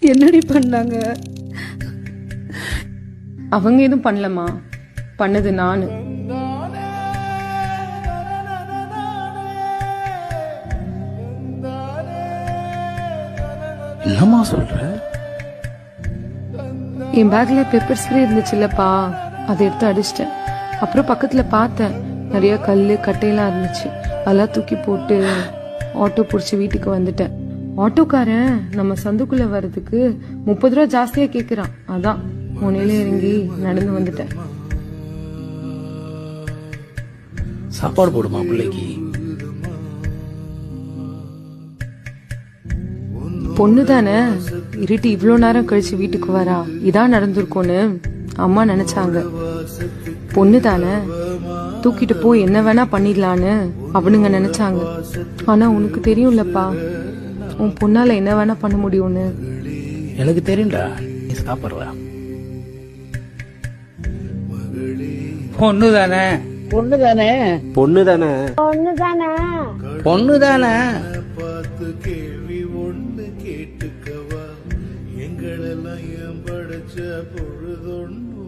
என்னடி பண்ணாங்க? அவங்க எதுவும் பண்ணலமா, பண்ணது நானு. என்னம்மா சொல்ற? என் பேக்ல பெப்பர் ஸ்ப்ரே இருந்துச்சுல்லப்பா, அதை எடுத்து அடிச்சிட்டேன். அப்புறம் பக்கத்துல பார்த்தேன், நிறைய கல்லு கட்டையெல்லாம் இருந்துச்சு. அதெல்லாம் தூக்கி போட்டு ஆட்டோ பிடிச்சி வீட்டுக்கு வந்துட்டேன். ஆட்டோக்காரன் நம்ம சந்துக்குள்ள வர்றதுக்கு 30 ரூபா ஜாஸ்தியா கேக்குறான். அதான் முனையில இறங்கி நடந்து வந்துட்டேன். சாப்பாடு போடுமா பிள்ளைக்கு? பொண்ணு தானே, இருட்டு இவ்வளோ நேரம் கழிச்சு வீட்டுக்கு வரா, இதான் நடந்திருக்கும்னு அம்மா நினைச்சாங்க. பொண்ணு தானே, தூக்கிட்டு போய் என்ன வேணா பண்ணிடலான்னு அவனுங்க நினைச்சாங்க. ஆனா உனக்கு தெரியும்லப்பா, உன் பொண்ணால என்ன வேணா பண்ண முடியும்னு. எனக்கு தெரியும்டா, நீ சாப்பிடுற. பொண்ணு தானே, பொண்ணு தானே, பொண்ணு தானே, பொண்ணு தானே, பொண்ணு தானே. பார்த்து கேள்வி ஒண்ணு கேட்டுக்கவா, எங்களெல்லாம் ஏன் படைச்ச பொழுதொன்னு